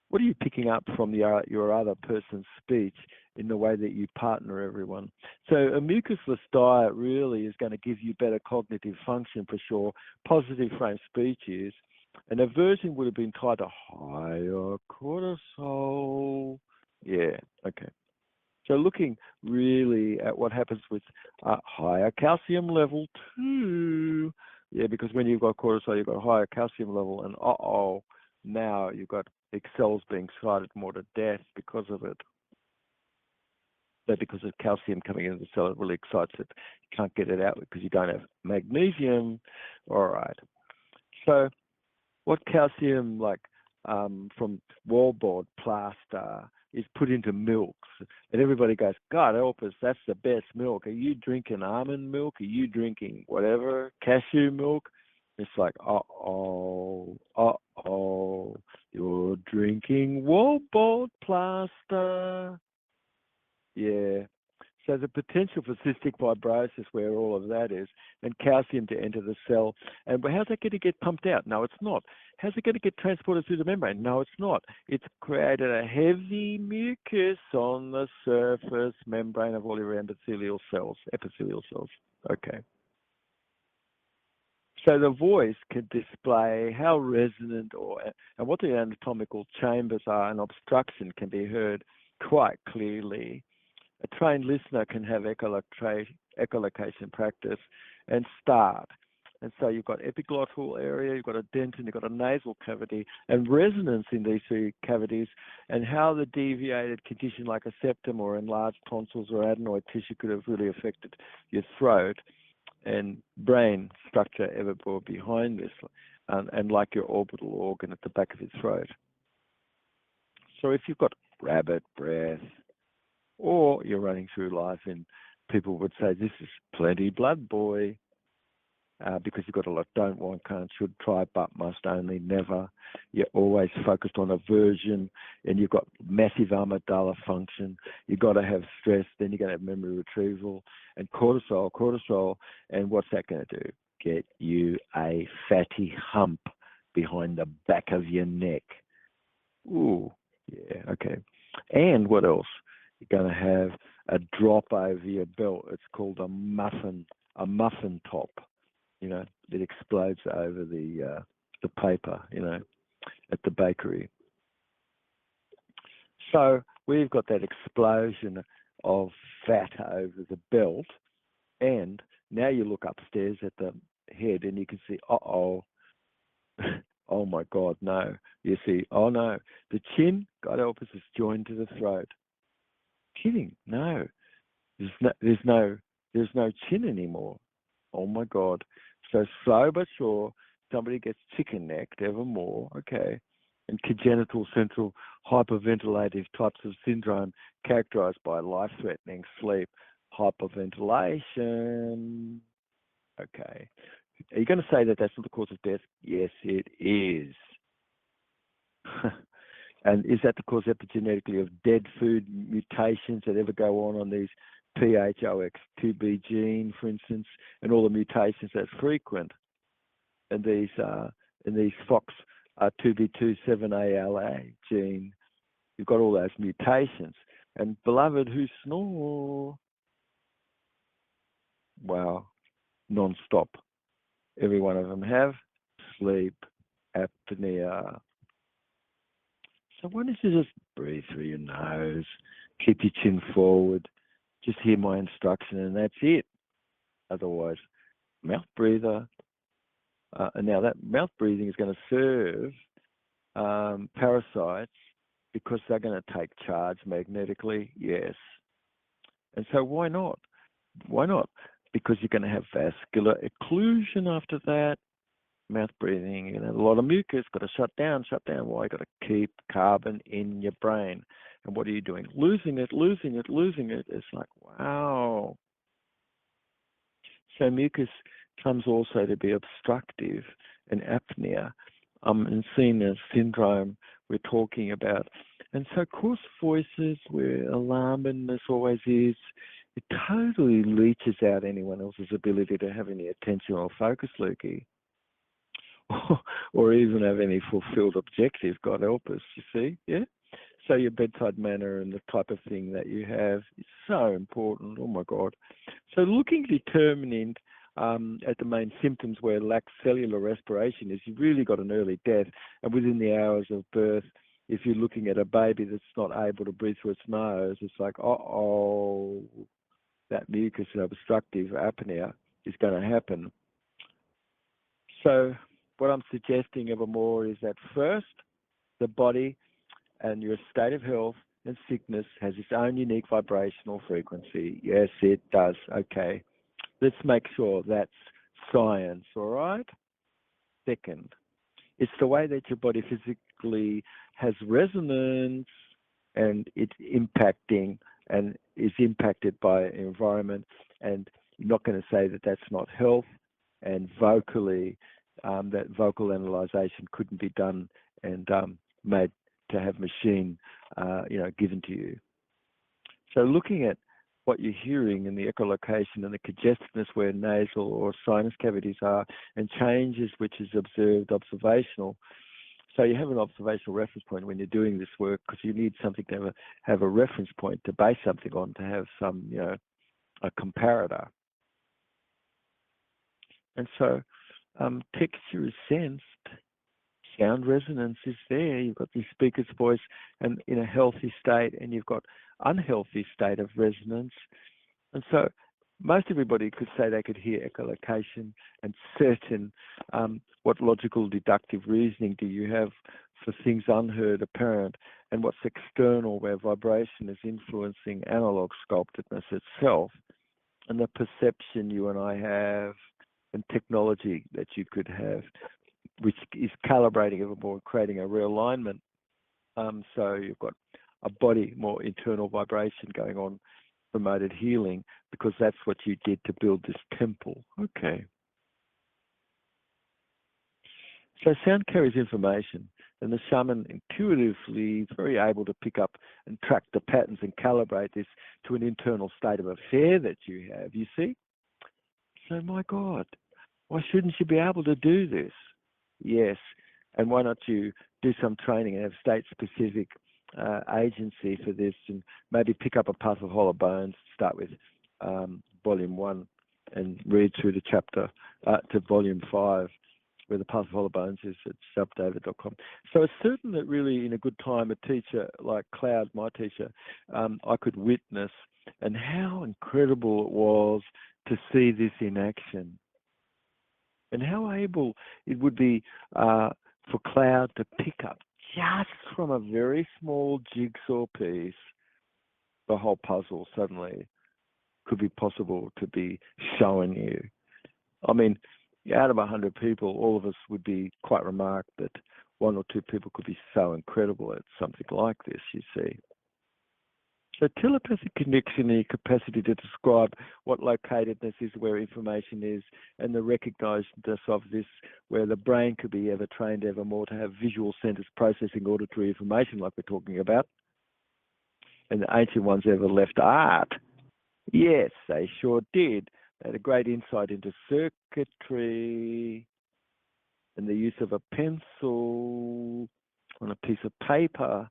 what are you picking up from your other person's speech in the way that you partner everyone. So a mucusless diet really is going to give you better cognitive function for sure, positive frame speech is, and aversion would have been tied to higher cortisol. Yeah, okay. So looking really at what happens with higher calcium level too. Yeah, because when you've got cortisol, you've got a higher calcium level, and now you've got cells being excited more to death because of it. So because of calcium coming into the cell, it really excites it. You can't get it out because you don't have magnesium. All right. So what calcium, like from wallboard plaster, is put into milks, and everybody goes, God help us, that's the best milk. Are you drinking almond milk? Are you drinking whatever, cashew milk? It's like, you're drinking wallboard plaster. Yeah. So the potential for cystic fibrosis, where all of that is, and calcium to enter the cell. And how's that going to get pumped out? No, it's not. How's it going to get transported through the membrane? No, it's not. It's created a heavy mucus on the surface membrane of all your epithelial cells. Okay. So the voice can display how resonant and what the anatomical chambers are, and obstruction can be heard quite clearly. A trained listener can have echolocation practice and start. And so you've got epiglottal area, you've got a dentin, you've got a nasal cavity, and resonance in these 3 cavities, and how the deviated condition like a septum or enlarged tonsils or adenoid tissue could have really affected your throat and brain structure ever brought behind this, and like your orbital organ at the back of your throat. So if you've got rabbit breath, or you're running through life and people would say, this is plenty blood, boy, because you've got a lot don't, want, can't, should, try, but, must, only, never. You're always focused on aversion, and you've got massive amygdala function. You've got to have stress, then you're going to have memory retrieval, and cortisol, and what's that going to do? Get you a fatty hump behind the back of your neck. Ooh, yeah, okay. And what else? You're going to have a drop over your belt. It's called a muffin top. You know, it explodes over the paper, you know, at the bakery. So we've got that explosion of fat over the belt, and now you look upstairs at the head and you can see, oh my God, no. You see, oh no, the chin, God help us, is joined to the throat. Kidding? No, there's no chin anymore. Oh my God! So slow but sure, somebody gets chicken necked ever more. Okay, and congenital central hyperventilative types of syndrome characterized by life-threatening sleep hyperventilation. Okay, are you going to say that that's not the cause of death? Yes, it is. And is that the cause epigenetically of dead food mutations that ever go on these PHOX2B gene, for instance, and all the mutations that's frequent, and these FOX2B27ALA gene? You've got all those mutations. And beloved who snore, wow, non-stop. Every one of them have sleep apnea. So why don't you just breathe through your nose, keep your chin forward, just hear my instruction, and that's it. Otherwise, mouth breather. And now that mouth breathing is going to serve parasites because they're going to take charge magnetically, yes. And so why not? Why not? Because you're going to have vascular occlusion after that. Mouth breathing, a lot of mucus, got to shut down. Why? Got to keep carbon in your brain. And what are you doing? Losing it. It's like, wow. So mucus comes also to be obstructive and apnea. And seen as syndrome we're talking about. And so coarse voices, where alarmedness always is, it totally leaches out anyone else's ability to have any attention or focus, Lukey. Or even have any fulfilled objective, God help us, you see, yeah? So your bedside manner and the type of thing that you have is so important, oh my God. So looking determined at the main symptoms where lack cellular respiration is you've really got an early death, and within the hours of birth, if you're looking at a baby that's not able to breathe through its nose, it's like, uh-oh, that mucus and obstructive apnea is going to happen. So what I'm suggesting evermore is that first, the body and your state of health and sickness has its own unique vibrational frequency. Yes, it does. Okay. Let's make sure that's science, all right? Second, it's the way that your body physically has resonance and it's impacting and is impacted by environment, and you're not going to say that that's not health, and vocally that vocal analyzation couldn't be done and made to have machine given to you. So looking at what you're hearing in the echolocation and the congestedness where nasal or sinus cavities are, and changes which is observed observational. So you have an observational reference point when you're doing this work, because you need something to have a reference point to base something on, to have some, a comparator. And so texture is sensed, sound resonance is there. You've got the speaker's voice and in a healthy state, and you've got unhealthy state of resonance. And so most everybody could say they could hear echolocation, and certain what logical deductive reasoning do you have for things unheard apparent, and what's external where vibration is influencing analog sculptedness itself, and the perception you and I have and technology that you could have, which is calibrating evermore, creating a realignment. So you've got a body, more internal vibration going on, promoted healing, because that's what you did to build this temple. Okay. So sound carries information, and the shaman intuitively is very able to pick up and track the patterns and calibrate this to an internal state of affair that you have, you see? So my God, why shouldn't you be able to do this? Yes, and why not you do some training and have state-specific agency for this, and maybe pick up a Path of Hollow Bones, start with volume 1 and read through the chapter to volume 5, where the Path of Hollow Bones is at sharpdavid.com. So it's certain that really in a good time, a teacher like Cloud, my teacher, I could witness, and how incredible it was to see this in action. And how able it would be for Cloud to pick up just from a very small jigsaw piece, the whole puzzle suddenly could be possible to be showing you. I mean, out of 100 people, all of us would be quite remarked that 1 or 2 people could be so incredible at something like this, you see. So telepathic connection and capacity to describe what locatedness is, where information is, and the recognizedness of this, where the brain could be ever trained ever more to have visual centers processing auditory information like we're talking about. And the ancient ones ever left art. Yes, they sure did. They had a great insight into circuitry and the use of a pencil on a piece of paper,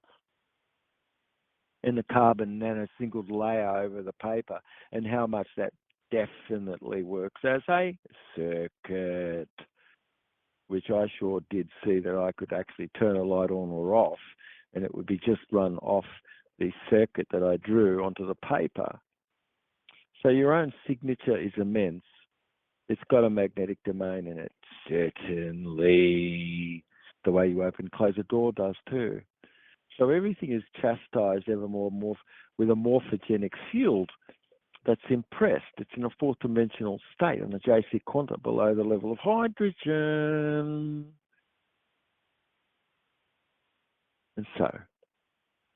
and the carbon nano-singled layer over the paper, and how much that definitely works as a circuit, which I sure did see that I could actually turn a light on or off, and it would be just run off the circuit that I drew onto the paper. So your own signature is immense. It's got a magnetic domain in it. certainly. The way you open and close a door does too. So everything is chastised evermore with a morphogenic field that's impressed. It's in a fourth dimensional state on the JC quanta below the level of hydrogen. And so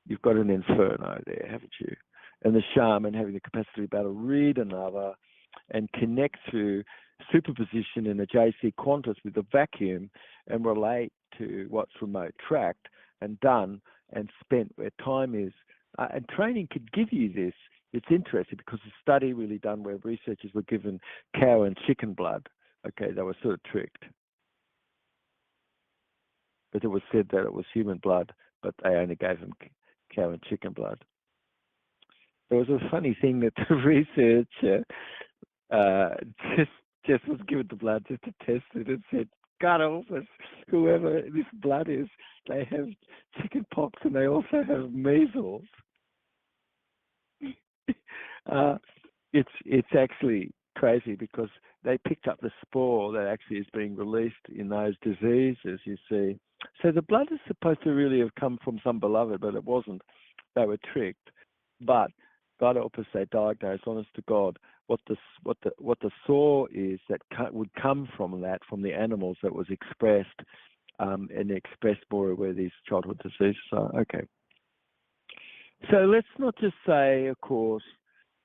you've got an inferno there, haven't you? And the shaman having the capacity to be able to read another and connect through superposition in the JC quantas with the vacuum and relate to what's remote tracked and done and spent where time is. And training could give you this. It's interesting because a study really done where researchers were given cow and chicken blood. Okay, they were sort of tricked. But it was said that it was human blood, but they only gave them cow and chicken blood. There was a funny thing that the researcher just was given the blood just to test it and said, God help us, whoever this blood is, they have chicken pox and they also have measles. It's actually crazy because they picked up the spore that actually is being released in those diseases, you see. So the blood is supposed to really have come from some beloved, but it wasn't. They were tricked. But God help us, they diagnosed, honest to God, what the sore is that would come from that, from the animals that was expressed, and expressed more where these childhood diseases are. Okay. So let's not just say, of course,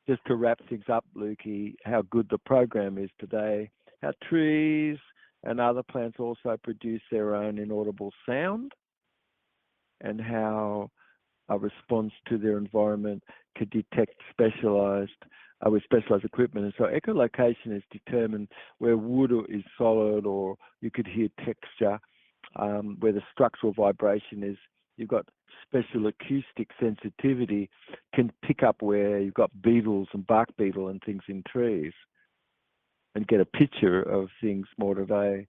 just to wrap things up, Lukey, how good the program is today, how trees and other plants also produce their own inaudible sound, and how a response to their environment could detect with specialized equipment. And so echolocation is determined where wood is solid, or you could hear texture, where the structural vibration is. You've got special acoustic sensitivity, can pick up where you've got beetles and bark beetle and things in trees and get a picture of things more today.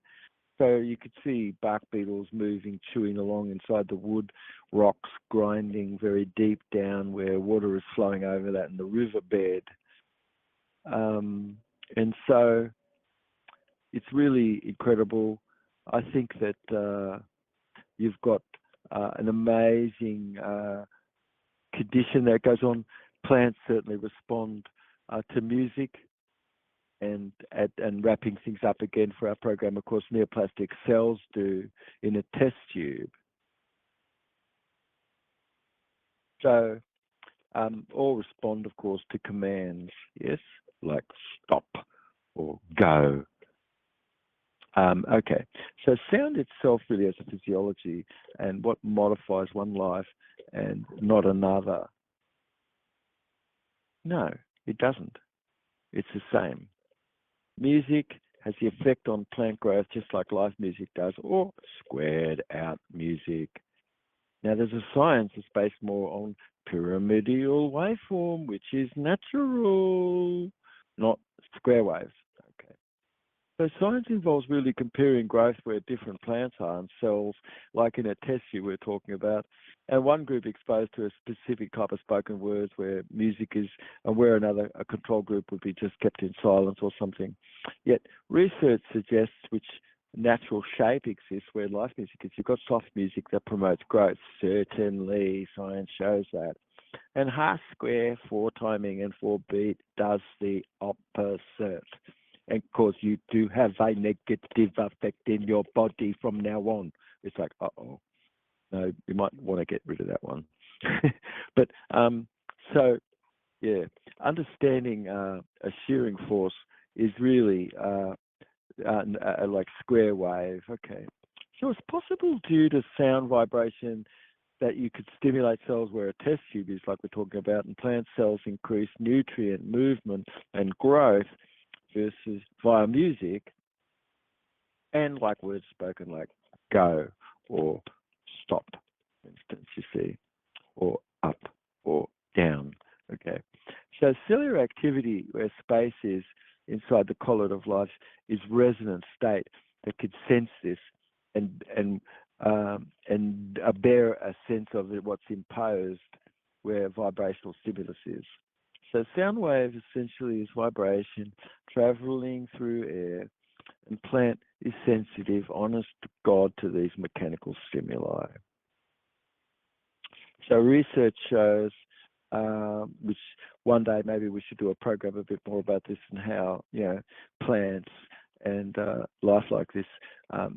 So you could see bark beetles moving, chewing along inside the wood, rocks grinding very deep down where water is flowing over that in the riverbed. And so it's really incredible. I think that you've got an amazing condition that goes on. Plants certainly respond to music. And wrapping things up again for our program, of course, neoplastic cells do in a test tube. So all respond, of course, to commands, yes, like stop or go. Okay, so sound itself really has a physiology and what modifies one life and not another. No, it doesn't. It's the same. Music has the effect on plant growth just like life music does, or squared out music. Now there's a science that's based more on pyramidal waveform, which is natural, not square waves. Okay. So science involves really comparing growth where different plants are and cells, like in a test you were talking about, and one group exposed to a specific type of spoken words where music is, and where a control group would be just kept in silence or something. Yet research suggests which natural shape exists where life music is. You've got soft music that promotes growth. Certainly, science shows that. And half square, 4 timing, and 4 beat does the opposite. And of course, you do have a negative effect in your body from now on. It's like, uh-oh. No, you might want to get rid of that one. But so, yeah, understanding a shearing force is really like square wave. Okay. So it's possible due to sound vibration that you could stimulate cells where a test tube is, like we're talking about, and plant cells increase nutrient movement and growth versus via music, and like words spoken like go or stop, for instance, you see, or up or down. Okay. So cellular activity where space is inside the collet of life is resonant state that could sense this and bear a sense of what's imposed where vibrational stimulus is. So sound wave essentially is vibration traveling through air, and plant is sensitive, honest to God, to these mechanical stimuli. So research shows, which one day maybe we should do a program a bit more about this, and how, you know, plants and life like this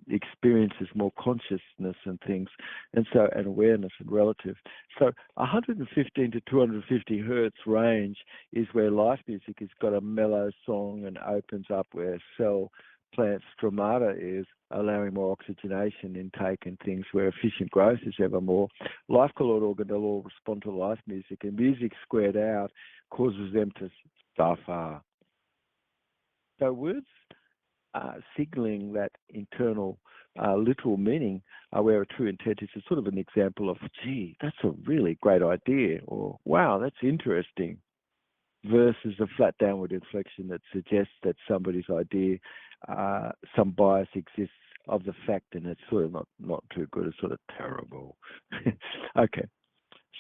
experiences more consciousness and things, and so, and awareness and relative. So 115 to 250 hertz range is where life music has got a mellow song and opens up, where cell plant stromata is allowing more oxygenation intake and things, where efficient growth is ever more. Life colloid organ, they'll all respond to life music, and music squared out causes them to suffer. So words signaling that internal literal meaning where a true intent is sort of an example of, gee, that's a really great idea, or wow, that's interesting, versus a flat downward inflection that suggests that somebody's idea, some bias exists of the fact, and it's sort of not too good, it's sort of terrible. Okay.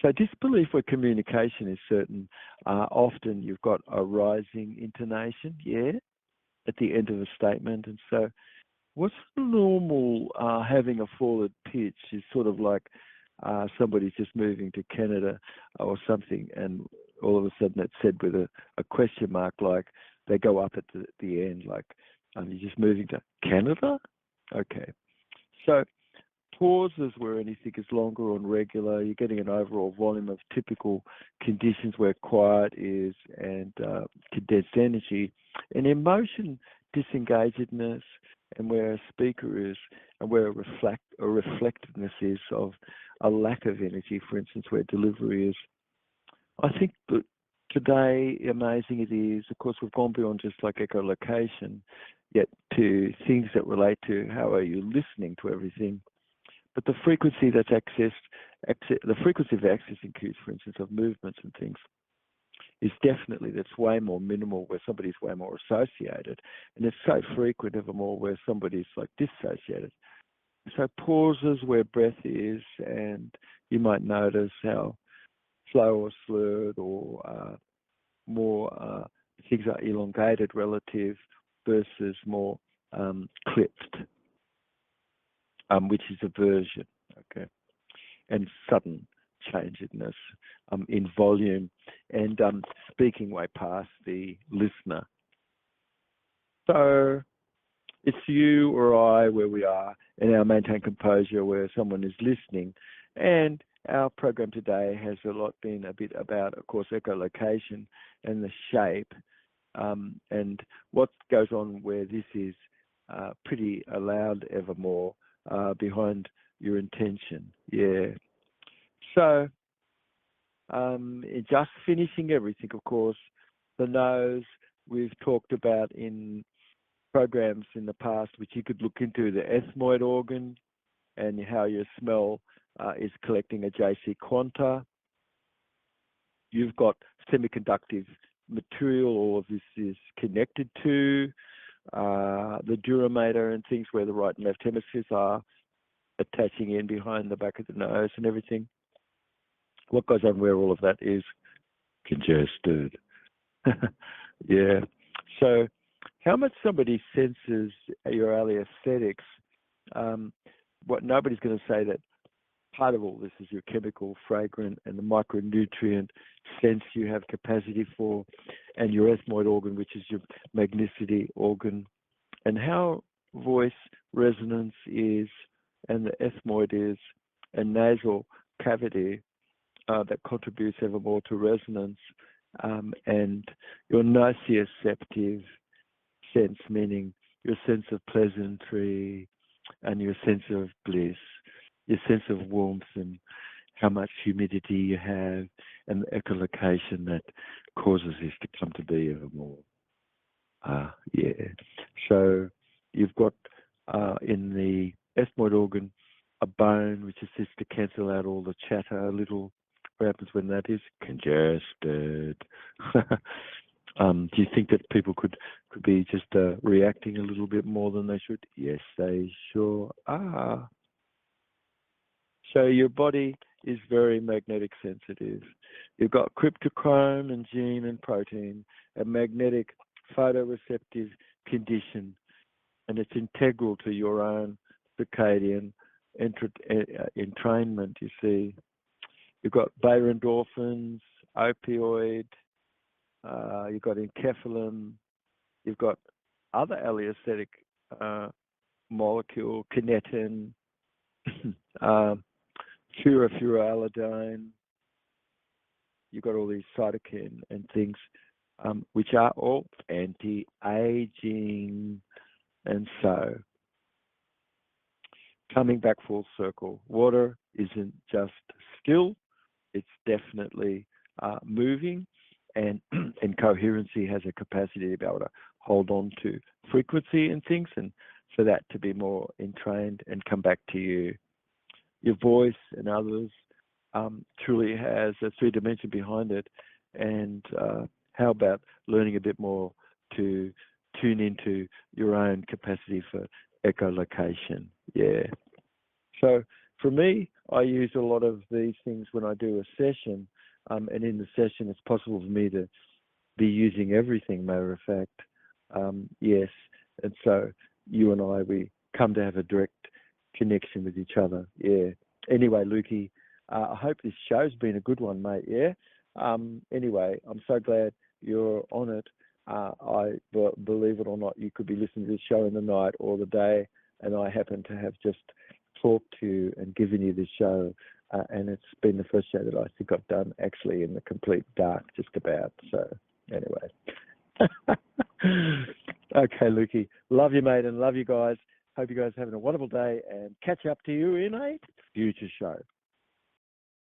So disbelief where communication is certain, often you've got a rising intonation, yeah, at the end of a statement. And so what's normal having a forward pitch is sort of like somebody's just moving to Canada or something, and all of a sudden it's said with a question mark, like they go up at the end, like, you're just moving to Canada? Okay. So pauses where anything is longer or regular, you're getting an overall volume of typical conditions where quiet is, and condensed energy, and emotion disengagedness, and where a speaker is, and where a reflectiveness is of a lack of energy, for instance, where delivery is. I think that today, amazing it is, of course, we've gone beyond just like echolocation, yet to things that relate to how are you listening to everything. But the frequency that's the frequency of accessing cues, for instance, of movements and things, is definitely, that's way more minimal, where somebody's way more associated, and it's so frequent evermore where somebody's like dissociated. So pauses where breath is, and you might notice how slow or slurred, or more things are elongated relative versus more clipped, which is aversion, okay, and sudden changedness in volume, and speaking way past the listener. So it's you or I where we are, and our maintain composure where someone is listening. And our program today has been a bit about, of course, echolocation and the shape, and what goes on where this is pretty allowed evermore behind your intention. Yeah. So just finishing everything, of course, the nose we've talked about in programs in the past, which you could look into, the ethmoid organ and how your smell is collecting a JC quanta. You've got semiconductive material, all of this is connected to the duramater and things, where the right and left hemispheres are attaching in behind the back of the nose and everything. What goes on where all of that is congested. Yeah. So how much somebody senses your alliesthetics, what nobody's going to say that part of all this is your chemical, fragrant, and the micronutrient sense you have capacity for, and your ethmoid organ, which is your magnicity organ, and how voice resonance is, and the ethmoid is, and nasal cavity that contributes ever more to resonance, and your nociceptive sense, meaning your sense of pleasantry and your sense of bliss, your sense of warmth and how much humidity you have, and the echolocation that causes this to come to be evermore. Yeah. So you've got in the ethmoid organ a bone which assists to cancel out all the chatter a little. What happens when that is congested? Do you think that people could be just reacting a little bit more than they should? Yes, they sure are. So your body is very magnetic sensitive. You've got cryptochrome and gene and protein, a magnetic photoreceptive condition. and it's integral to your own circadian entrainment. You see, you've got beta endorphins, opioid, you've got enkephalin, you've got other allostatic molecule, kinetin, furofuralidone. You've got all these cytokine and things, which are all anti-aging. And so, coming back full circle, water isn't just still, it's definitely moving, and coherency has a capacity to be able to hold on to frequency and things, and for that to be more entrained and come back to you. Your voice and others truly has a 3-dimension behind it, and how about learning a bit more to tune into your own capacity for echolocation? Yeah. So for me, I use a lot of these things when I do a session, and in the session, it's possible for me to be using everything, matter of fact. Yes. And so you and I, we come to have a direct connection with each other. Yeah. Anyway, Lukey, I hope this show's been a good one, mate. Yeah. Anyway, I'm so glad you're on it. Believe it or not, you could be listening to this show in the night or the day, and I happen to have just talked to you and given you this show, and it's been the first show that I think I've done actually in the complete dark, just about. So anyway. Okay, Lukey. Love you, mate, and love you guys. Hope you guys are having a wonderful day, and catch up to you in a future show.